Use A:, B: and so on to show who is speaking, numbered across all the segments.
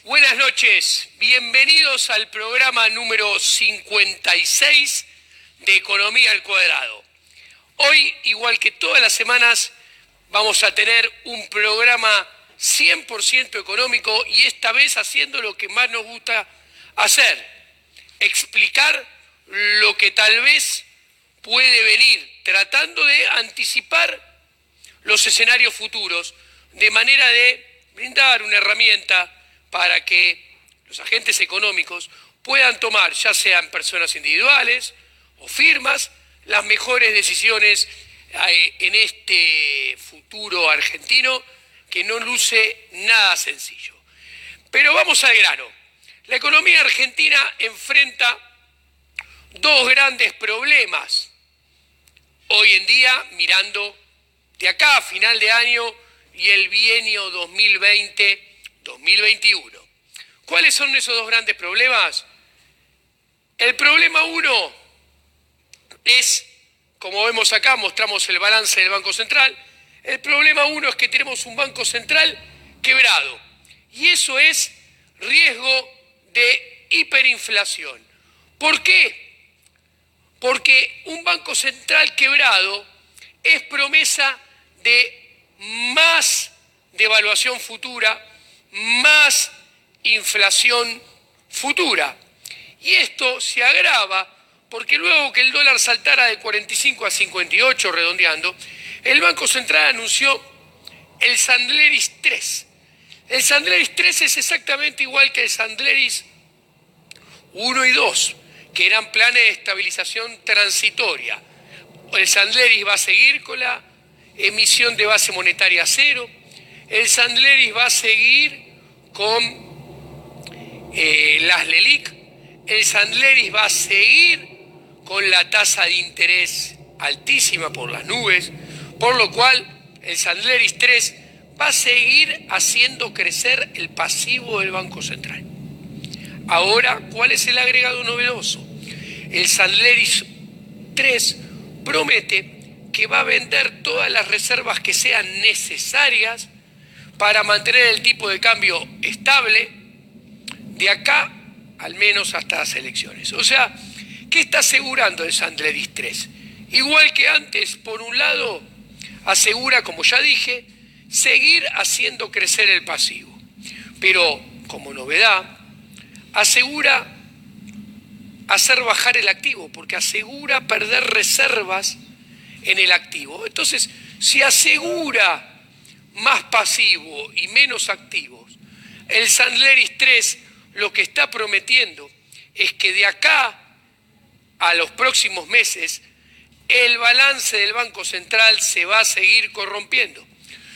A: Buenas noches, bienvenidos al programa número 56 de Economía al Cuadrado. Hoy, igual que todas las semanas, vamos a tener un programa 100% económico y esta vez haciendo lo que más nos gusta hacer, explicar lo que tal vez puede venir, tratando de anticipar los escenarios futuros, de manera de brindar una herramienta para que los agentes económicos puedan tomar, ya sean personas individuales o firmas, las mejores decisiones en este futuro argentino que no luce nada sencillo. Pero vamos al grano. La economía argentina enfrenta dos grandes problemas hoy en día, mirando de acá a final de año y el bienio 2020-2021. ¿Cuáles son esos dos grandes problemas? El problema uno es, como vemos acá, mostramos el balance del Banco Central. El problema uno es que tenemos un Banco Central quebrado. Y eso es riesgo de hiperinflación. ¿Por qué? Porque un Banco Central quebrado es promesa de más devaluación futura, más inflación futura. Y esto se agrava porque luego que el dólar saltara de 45 a 58, redondeando, el Banco Central anunció el Sandleris 3. El Sandleris 3 es exactamente igual que el Sandleris 1 y 2, que eran planes de estabilización transitoria. El Sandleris va a seguir con la emisión de base monetaria cero. El Sandleris va a seguir con las LELIQ. El Sandleris va a seguir con la tasa de interés altísima por las nubes, por lo cual el Sandleris 3 va a seguir haciendo crecer el pasivo del Banco Central. Ahora, ¿cuál es el agregado novedoso? El Sandleris 3 promete que va a vender todas las reservas que sean necesarias para mantener el tipo de cambio estable de acá al menos hasta las elecciones. O sea, ¿qué está asegurando el Sandleris 3? Igual que antes, por un lado, asegura, como ya dije, seguir haciendo crecer el pasivo. Pero, como novedad, asegura hacer bajar el activo, porque asegura perder reservas en el activo. Entonces, si asegura más pasivo y menos activos, el Sandleris 3 lo que está prometiendo es que de acá a los próximos meses el balance del Banco Central se va a seguir corrompiendo,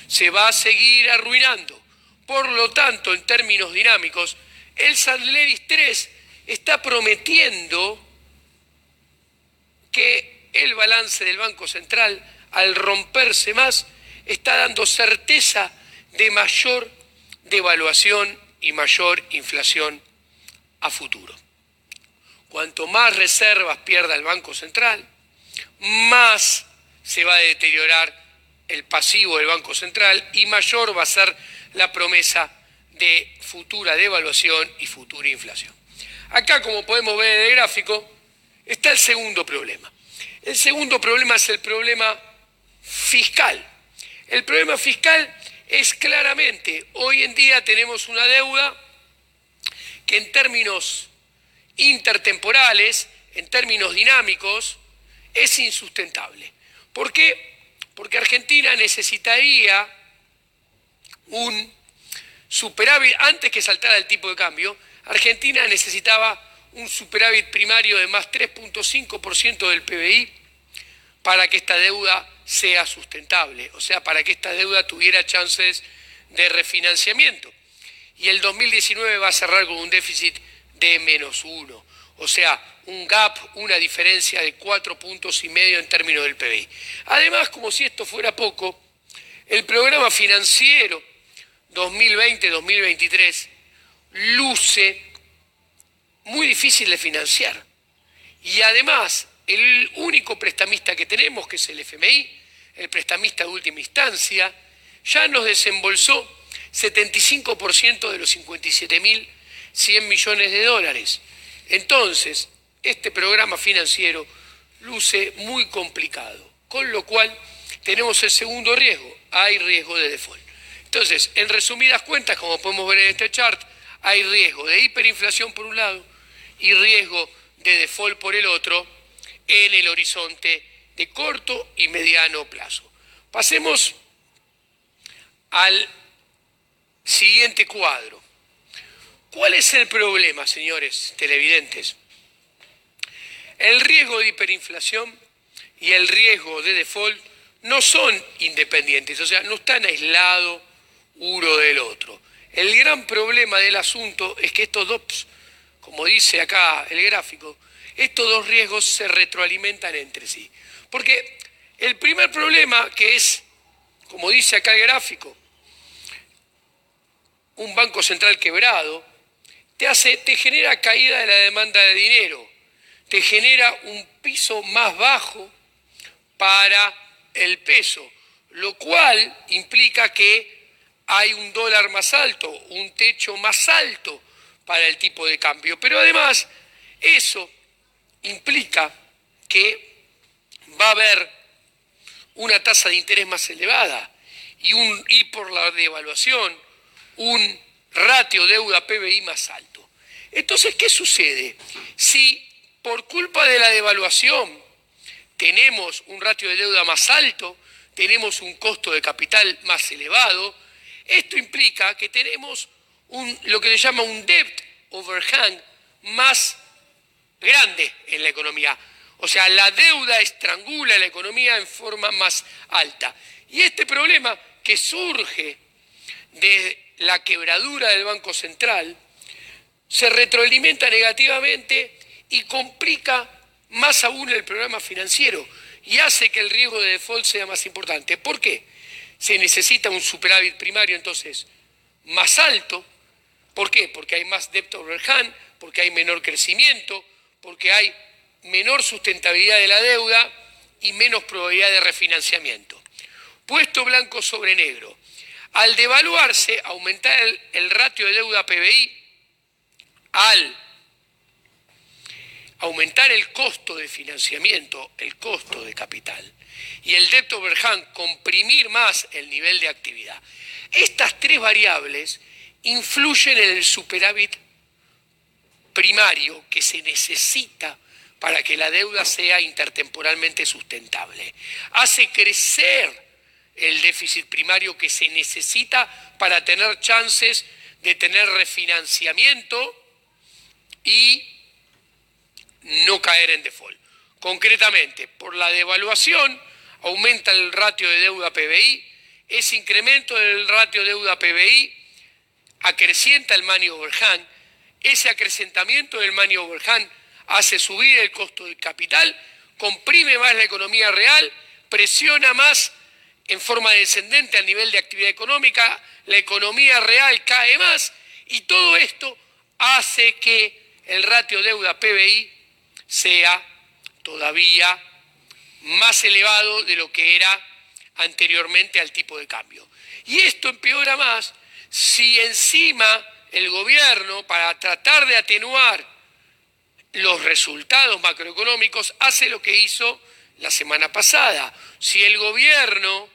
A: se va a seguir arruinando. Por lo tanto, en términos dinámicos, el Sandleris 3 está prometiendo que el balance del Banco Central, al romperse más, está dando certeza de mayor devaluación y mayor inflación a futuro. Cuanto más reservas pierda el Banco Central, más se va a deteriorar el pasivo del Banco Central y mayor va a ser la promesa de futura devaluación y futura inflación. Acá, como podemos ver en el gráfico, está el segundo problema. El segundo problema es el problema fiscal. El problema fiscal es claramente, hoy en día tenemos una deuda que en términos intertemporales, en términos dinámicos, es insustentable. ¿Por qué? Porque Argentina necesitaría un superávit, antes que saltara el tipo de cambio, Argentina necesitaba un superávit primario de más 3.5% del PBI para que esta deuda sea sustentable, o sea, para que esta deuda tuviera chances de refinanciamiento. Y el 2019 va a cerrar con un déficit de -1, o sea, un gap, una diferencia de 4,5 puntos en términos del PBI. Además, como si esto fuera poco, el programa financiero 2020-2023 luce muy difícil de financiar. Y además, el único prestamista que tenemos, que es el FMI, el prestamista de última instancia, ya nos desembolsó 75% de los 57.100 millones de dólares. Entonces, este programa financiero luce muy complicado, con lo cual tenemos el segundo riesgo, hay riesgo de default. Entonces, en resumidas cuentas, como podemos ver en este chart, hay riesgo de hiperinflación por un lado y riesgo de default por el otro en el horizonte de corto y mediano plazo. Pasemos al siguiente cuadro. ¿Cuál es el problema, señores televidentes? El riesgo de hiperinflación y el riesgo de default no son independientes, o sea, no están aislados uno del otro. El gran problema del asunto es que estos dos, como dice acá el gráfico, estos dos riesgos se retroalimentan entre sí. Porque el primer problema, que es, como dice acá el gráfico, un banco central quebrado, te genera caída de la demanda de dinero, te genera un piso más bajo para el peso, lo cual implica que hay un dólar más alto, un techo más alto para el tipo de cambio. Pero además, eso implica que va a haber una tasa de interés más elevada y por la devaluación, un ratio deuda-PBI más alto. Entonces, ¿qué sucede? Si por culpa de la devaluación tenemos un ratio de deuda más alto, tenemos un costo de capital más elevado, esto implica que tenemos lo que se llama un debt overhang más grande en la economía. O sea, la deuda estrangula la economía en forma más alta. Y este problema que surge de la quebradura del Banco Central se retroalimenta negativamente y complica más aún el programa financiero y hace que el riesgo de default sea más importante. ¿Por qué? Se necesita un superávit primario entonces más alto. ¿Por qué? Porque hay más debt overhang, porque hay menor crecimiento, porque hay menor sustentabilidad de la deuda y menos probabilidad de refinanciamiento. Puesto blanco sobre negro. Al devaluarse, aumentar el ratio de deuda PBI, al aumentar el costo de financiamiento, el costo de capital, y el debt overhang, comprimir más el nivel de actividad. Estas tres variables influyen en el superávit primario que se necesita para que la deuda sea intertemporalmente sustentable. Hace crecer el déficit primario que se necesita para tener chances de tener refinanciamiento y no caer en default. Concretamente, por la devaluación aumenta el ratio de deuda PBI, ese incremento del ratio de deuda PBI acrecienta el money overhang, ese acrecentamiento del money overhang hace subir el costo del capital, comprime más la economía real, presiona más en forma descendente al nivel de actividad económica, la economía real cae más y todo esto hace que el ratio deuda PBI sea todavía más elevado de lo que era anteriormente al tipo de cambio. Y esto empeora más si encima el gobierno, para tratar de atenuar los resultados macroeconómicos, hace lo que hizo la semana pasada. Si el gobierno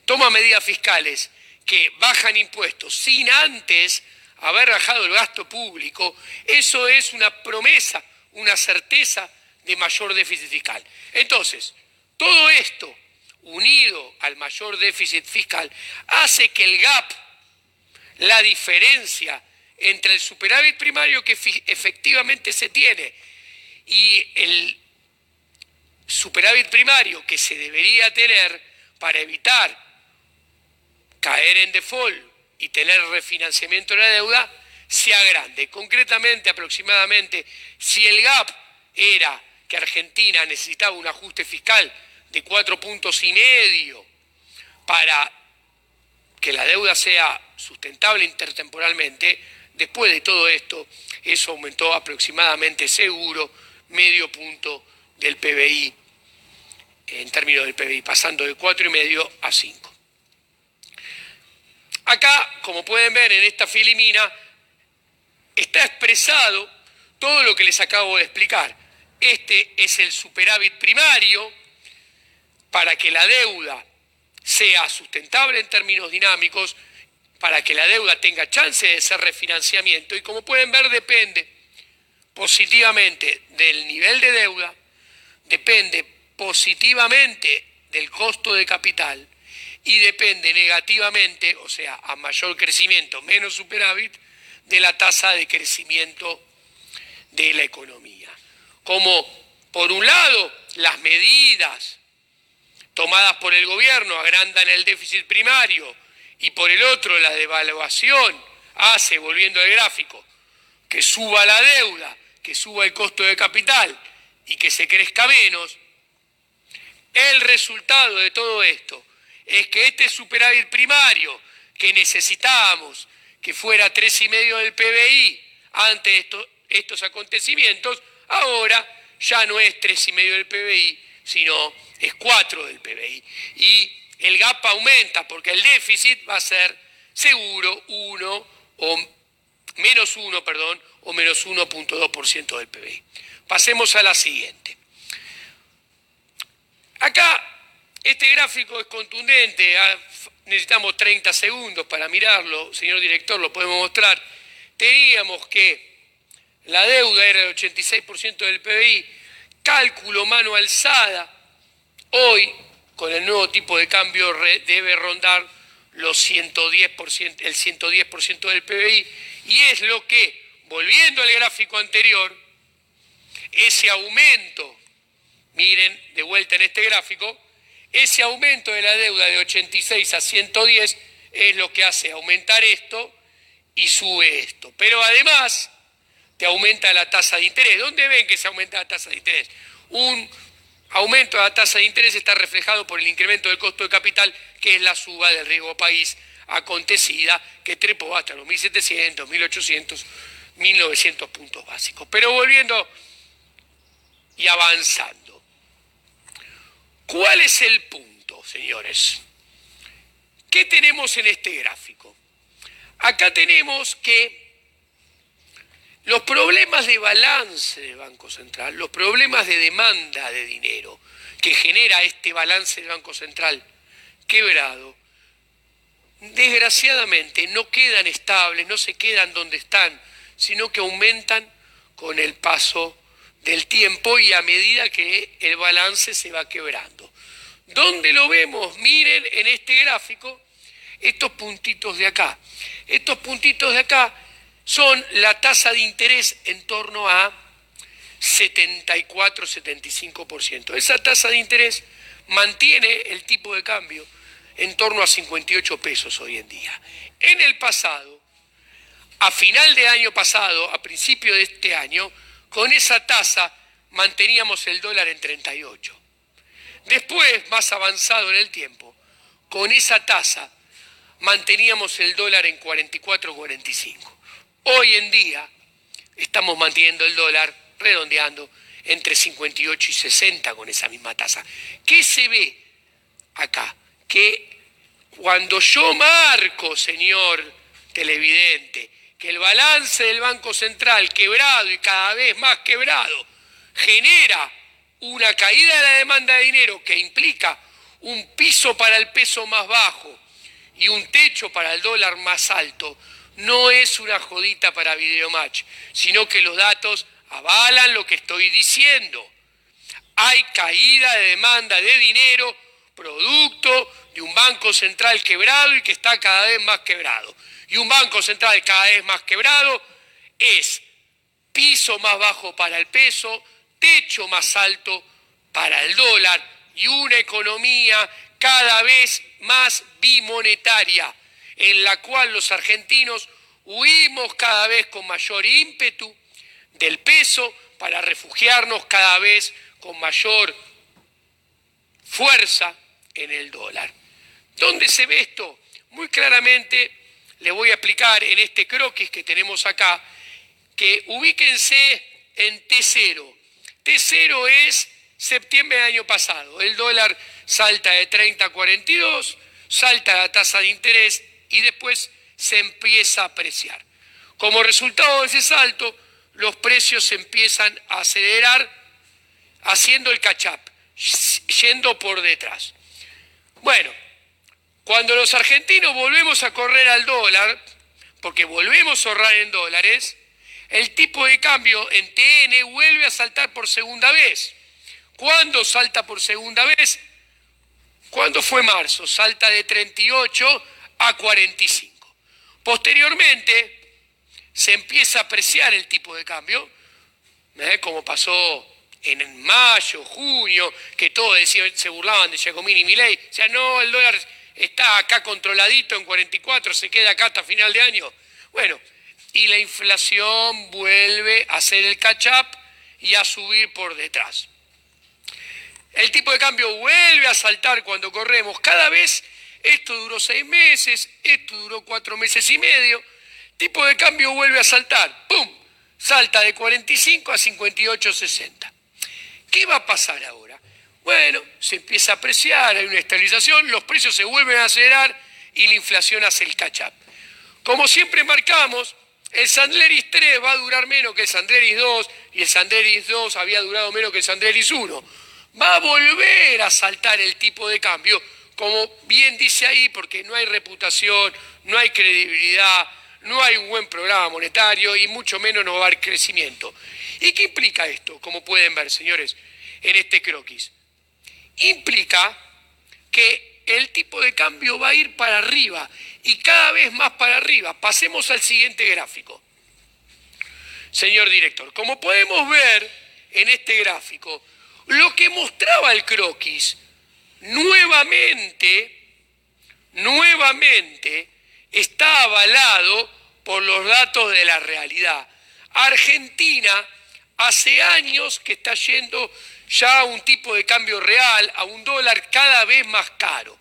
A: toma medidas fiscales que bajan impuestos sin antes haber bajado el gasto público, eso es una promesa, una certeza de mayor déficit fiscal. Entonces, todo esto, unido al mayor déficit fiscal, hace que el gap, la diferencia entre el superávit primario que efectivamente se tiene y el superávit primario que se debería tener para evitar caer en default y tener refinanciamiento de la deuda, sea grande. Concretamente, aproximadamente, si el gap era que Argentina necesitaba un ajuste fiscal de 4,5 puntos para que la deuda sea sustentable intertemporalmente, después de todo esto, eso aumentó aproximadamente seguro medio punto del PBI, en términos del PBI, pasando de 4,5 a 5. Acá, como pueden ver en esta filimina, está expresado todo lo que les acabo de explicar. Este es el superávit primario para que la deuda sea sustentable en términos dinámicos, para que la deuda tenga chance de ser refinanciamiento. Y como pueden ver, depende positivamente del nivel de deuda, depende positivamente del costo de capital y depende negativamente, o sea, a mayor crecimiento, menos superávit, de la tasa de crecimiento de la economía. Como, por un lado, las medidas tomadas por el gobierno agrandan el déficit primario y por el otro la devaluación hace, volviendo al gráfico, que suba la deuda, que suba el costo de capital y que se crezca menos, el resultado de todo esto es que este superávit primario que necesitábamos que fuera 3,5 del PBI ante estos acontecimientos, ahora ya no es 3,5 del PBI, sino es 4 del PBI. Y el gap aumenta porque el déficit va a ser seguro 1 o menos 1, perdón, o menos 1,2% del PBI. Pasemos a la siguiente. Acá este gráfico es contundente, necesitamos 30 segundos para mirarlo, señor director, lo podemos mostrar. Teníamos que la deuda era el 86% del PBI, cálculo mano alzada, hoy con el nuevo tipo de cambio debe rondar los 110%, el 110% del PBI, y es lo que, volviendo al gráfico anterior, ese aumento, miren de vuelta en este gráfico, ese aumento de la deuda de 86 a 110 es lo que hace aumentar esto y sube esto. Pero además te aumenta la tasa de interés. ¿Dónde ven que se aumenta la tasa de interés? Un aumento de la tasa de interés está reflejado por el incremento del costo de capital, que es la suba del riesgo país acontecida, que trepó hasta los 1.700, 1.800, 1.900 puntos básicos. Pero volviendo y avanzando. ¿Cuál es el punto, señores? ¿Qué tenemos en este gráfico? Acá tenemos que los problemas de balance del Banco Central, los problemas de demanda de dinero que genera este balance del Banco Central quebrado, desgraciadamente no quedan estables, no se quedan donde están, sino que aumentan con el paso del tiempo y a medida que el balance se va quebrando. ¿Dónde lo vemos? Miren en este gráfico estos puntitos de acá. Estos puntitos de acá son la tasa de interés en torno a 74-75%. Esa tasa de interés mantiene el tipo de cambio en torno a 58 pesos hoy en día. En el pasado, a final de año pasado, a principio de este año, con esa tasa manteníamos el dólar en 38. Después, más avanzado en el tiempo, con esa tasa manteníamos el dólar en 44-45. Hoy en día estamos manteniendo el dólar, redondeando, entre 58 y 60 con esa misma tasa. ¿Qué se ve acá? Que cuando yo marco, señor televidente, que el balance del Banco Central quebrado y cada vez más quebrado genera una caída de la demanda de dinero que implica un piso para el peso más bajo y un techo para el dólar más alto, no es una jodita para Videomatch, sino que los datos avalan lo que estoy diciendo. Hay caída de demanda de dinero producto de un Banco Central quebrado y que está cada vez más quebrado. Y un Banco Central cada vez más quebrado es piso más bajo para el peso, techo más alto para el dólar y una economía cada vez más bimonetaria, en la cual los argentinos huimos cada vez con mayor ímpetu del peso para refugiarnos cada vez con mayor fuerza en el dólar. ¿Dónde se ve esto? Muy claramente le voy a explicar en este croquis que tenemos acá, que ubíquense en T0. T0 es septiembre del año pasado. El dólar salta de 30 a 42, salta la tasa de interés y después se empieza a apreciar. Como resultado de ese salto, los precios se empiezan a acelerar haciendo el catch-up, yendo por detrás. Bueno, cuando los argentinos volvemos a correr al dólar, porque volvemos a ahorrar en dólares, el tipo de cambio en TN vuelve a saltar por segunda vez. ¿Cuándo salta por segunda vez? ¿Cuándo fue marzo? Salta de 38 a 45. Posteriormente, se empieza a apreciar el tipo de cambio, como pasó en mayo, junio, que todos decían, se burlaban de Giacomini y Milei. O sea, no, el dólar está acá controladito en 44, se queda acá hasta final de año. Bueno, y la inflación vuelve a hacer el catch-up y a subir por detrás. El tipo de cambio vuelve a saltar cuando corremos. Cada vez, esto duró 6 meses, esto duró 4 meses y medio. Tipo de cambio vuelve a saltar. ¡Pum! Salta de 45 a 58.60. ¿Qué va a pasar ahora? Bueno, se empieza a apreciar, hay una estabilización, los precios se vuelven a acelerar y la inflación hace el catch-up. Como siempre marcamos, el Sandleris 3 va a durar menos que el Sandleris 2 y el Sandleris 2 había durado menos que el Sandleris 1. Va a volver a saltar el tipo de cambio, como bien dice ahí, porque no hay reputación, no hay credibilidad, no hay un buen programa monetario y mucho menos no va a haber crecimiento. ¿Y qué implica esto? Como pueden ver, señores, en este croquis. Implica que el tipo de cambio va a ir para arriba y cada vez más para arriba. Pasemos al siguiente gráfico. Señor director, como podemos ver en este gráfico, lo que mostraba el croquis nuevamente está avalado por los datos de la realidad. Argentina hace años que está yendo ya a un tipo de cambio real, a un dólar cada vez más caro.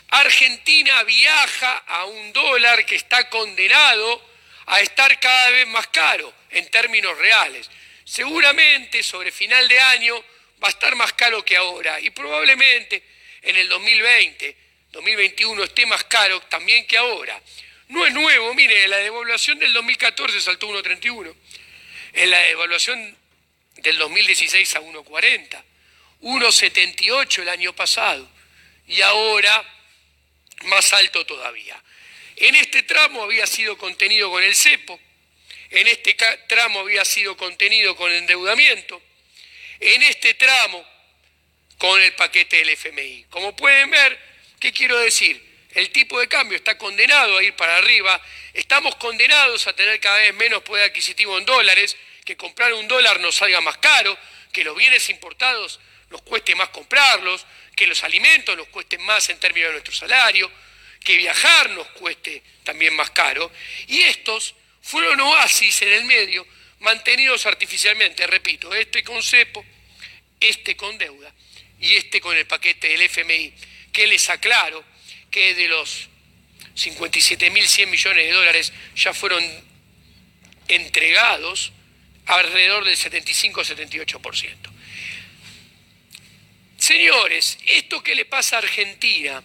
A: Argentina viaja a un dólar que está condenado a estar cada vez más caro en términos reales. Seguramente sobre final de año va a estar más caro que ahora y probablemente en el 2020, 2021 esté más caro también que ahora. No es nuevo, mire, la devaluación del 2014 saltó a 1.31, en la devaluación del 2016 a 1.40, 1.78 el año pasado y ahora más alto todavía. En este tramo había sido contenido con el cepo, en este tramo había sido contenido con el endeudamiento, en este tramo con el paquete del FMI. Como pueden ver, ¿qué quiero decir? El tipo de cambio está condenado a ir para arriba, estamos condenados a tener cada vez menos poder adquisitivo en dólares, que comprar un dólar nos salga más caro, que los bienes importados nos cueste más comprarlos, que los alimentos nos cuesten más en términos de nuestro salario, que viajar nos cueste también más caro. Y estos fueron oasis en el medio, mantenidos artificialmente, repito, este con cepo, este con deuda y este con el paquete del FMI, que les aclaro que de los 57.100 millones de dólares ya fueron entregados alrededor del 75-78%. Señores, esto que le pasa a Argentina,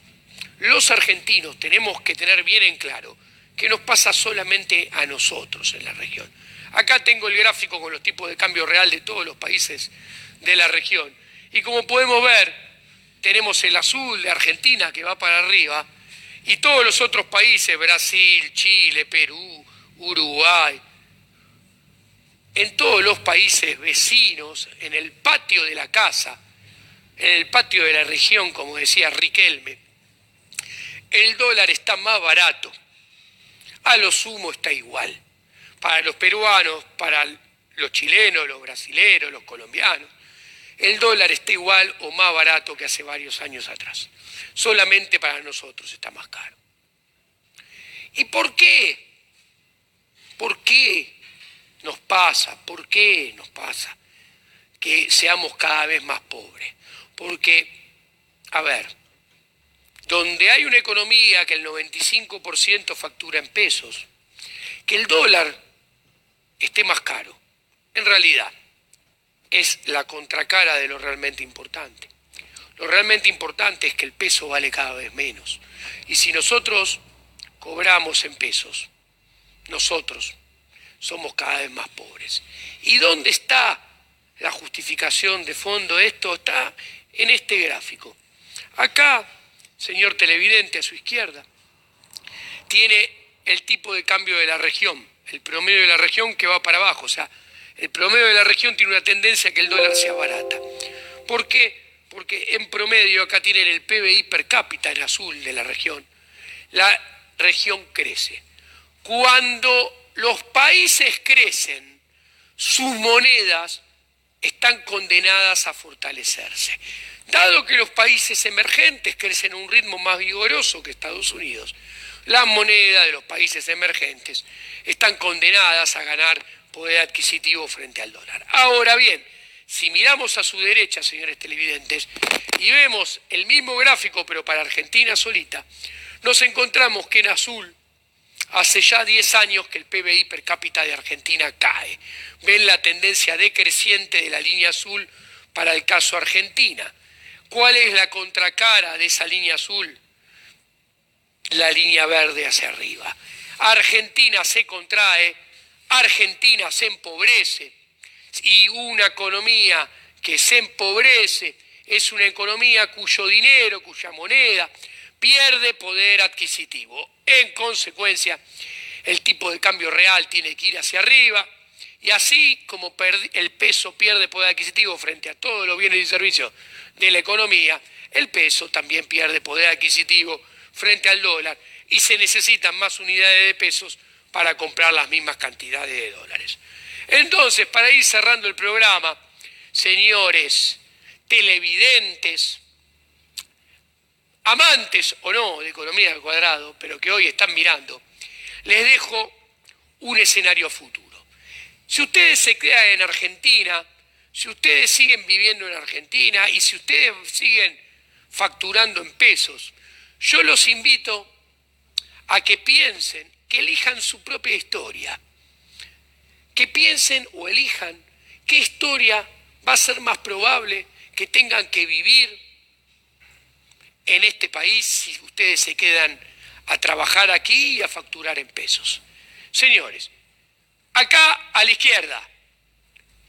A: los argentinos tenemos que tener bien en claro que nos pasa solamente a nosotros en la región. Acá tengo el gráfico con los tipos de cambio real de todos los países de la región. Y como podemos ver, tenemos el azul de Argentina que va para arriba y todos los otros países, Brasil, Chile, Perú, Uruguay, en todos los países vecinos, en el patio de la casa, en el patio de la región, como decía Riquelme, el dólar está más barato, a lo sumo está igual, para los peruanos, para los chilenos, los brasileros, los colombianos, el dólar está igual o más barato que hace varios años atrás, solamente para nosotros está más caro. ¿Y por qué? ¿Por qué nos pasa? ¿Por qué nos pasa que seamos cada vez más pobres? Porque, a ver, donde hay una economía que el 95% factura en pesos, que el dólar esté más caro, en realidad es la contracara de lo realmente importante. Lo realmente importante es que el peso vale cada vez menos. Y si nosotros cobramos en pesos. Nosotros somos cada vez más pobres. ¿Y dónde está la justificación de fondo de esto? Está en este gráfico. Acá, señor televidente, a su izquierda, tiene el tipo de cambio de la región, el promedio de la región que va para abajo. O sea, el promedio de la región tiene una tendencia a que el dólar se abarata. ¿Por qué? Porque en promedio acá tienen el PBI per cápita en azul de la región. La región crece. Cuando los países crecen, sus monedas están condenadas a fortalecerse. Dado que los países emergentes crecen a un ritmo más vigoroso que Estados Unidos, las monedas de los países emergentes están condenadas a ganar poder adquisitivo frente al dólar. Ahora bien, si miramos a su derecha, señores televidentes, y vemos el mismo gráfico pero para Argentina solita, nos encontramos que en azul hace ya 10 años que el PBI per cápita de Argentina cae. Ven la tendencia decreciente de la línea azul para el caso Argentina. ¿Cuál es la contracara de esa línea azul? La línea verde hacia arriba. Argentina se contrae, Argentina se empobrece, y una economía que se empobrece es una economía cuyo dinero, cuya moneda pierde poder adquisitivo. En consecuencia, el tipo de cambio real tiene que ir hacia arriba, y así como el peso pierde poder adquisitivo frente a todos los bienes y servicios de la economía, el peso también pierde poder adquisitivo frente al dólar, y se necesitan más unidades de pesos para comprar las mismas cantidades de dólares. Entonces, para ir cerrando el programa, señores televidentes, amantes o no de economía al cuadrado, pero que hoy están mirando, les dejo un escenario futuro. Si ustedes se quedan en Argentina, si ustedes siguen viviendo en Argentina y si ustedes siguen facturando en pesos, yo los invito a que piensen, que elijan su propia historia, que piensen o elijan qué historia va a ser más probable que tengan que vivir en este país si ustedes se quedan a trabajar aquí y a facturar en pesos. Señores, acá a la izquierda,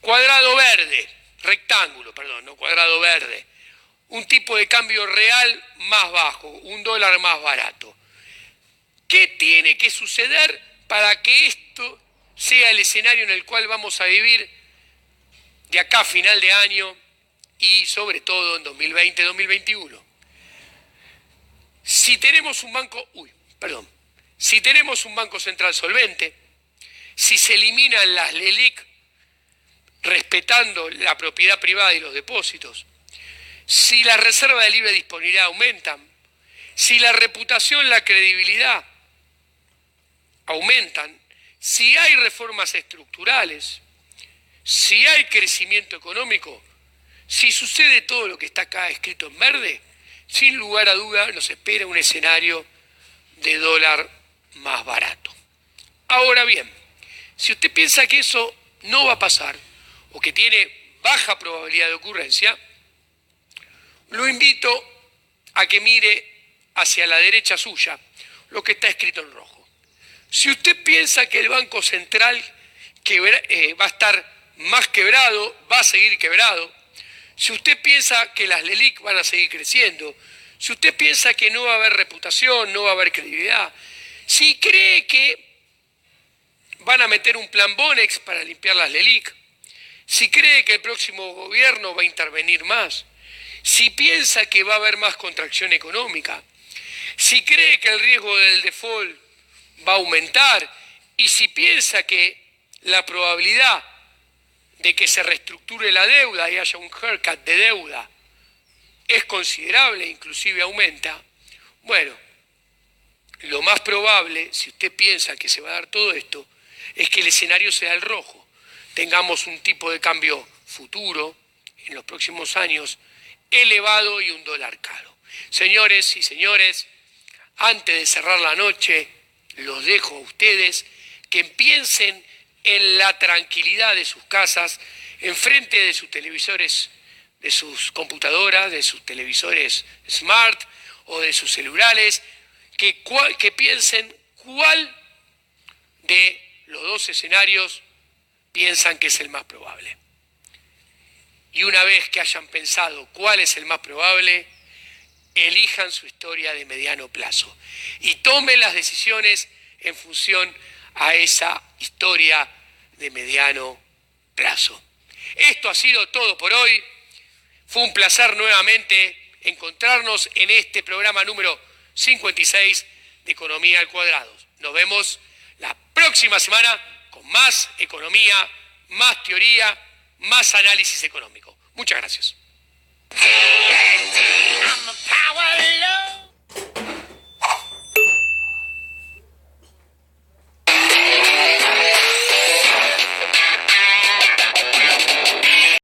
A: cuadrado verde, rectángulo, perdón, no cuadrado verde, un tipo de cambio real más bajo, un dólar más barato. ¿Qué tiene que suceder para que esto sea el escenario en el cual vamos a vivir de acá a final de año y sobre todo en 2020-2021? Si tenemos un banco central solvente, si se eliminan las LELIQ respetando la propiedad privada y los depósitos, si las reservas de libre disponibilidad aumentan, si la reputación, la credibilidad aumentan, si hay reformas estructurales, si hay crecimiento económico, si sucede todo lo que está acá escrito en verde, sin lugar a duda nos espera un escenario de dólar más barato. Ahora bien, si usted piensa que eso no va a pasar o que tiene baja probabilidad de ocurrencia, lo invito a que mire hacia la derecha suya lo que está escrito en rojo. Si usted piensa que el Banco Central va a estar más quebrado, va a seguir quebrado, si usted piensa que las LELIQ van a seguir creciendo, si usted piensa que no va a haber reputación, no va a haber credibilidad, si cree que van a meter un plan Bonex para limpiar las LELIQ, si cree que el próximo gobierno va a intervenir más, si piensa que va a haber más contracción económica, si cree que el riesgo del default va a aumentar y si piensa que la probabilidad de que se reestructure la deuda y haya un haircut de deuda es considerable, inclusive aumenta, bueno, lo más probable, si usted piensa que se va a dar todo esto, es que el escenario sea el rojo. Tengamos un tipo de cambio futuro en los próximos años elevado y un dólar caro. Señores y señores, antes de cerrar la noche, los dejo a ustedes que piensen en la tranquilidad de sus casas, enfrente de sus televisores, de sus computadoras, de sus televisores smart o de sus celulares, que piensen ¿cuál de los dos escenarios piensan que es el más probable? Y una vez que hayan pensado cuál es el más probable, elijan su historia de mediano plazo y tomen las decisiones en función a esa historia de mediano plazo. Esto ha sido todo por hoy. Fue un placer nuevamente encontrarnos en este programa número 56 de Economía al Cuadrado. Nos vemos la próxima semana con más economía, más teoría, más análisis económico. Muchas gracias. TNT, I'm a power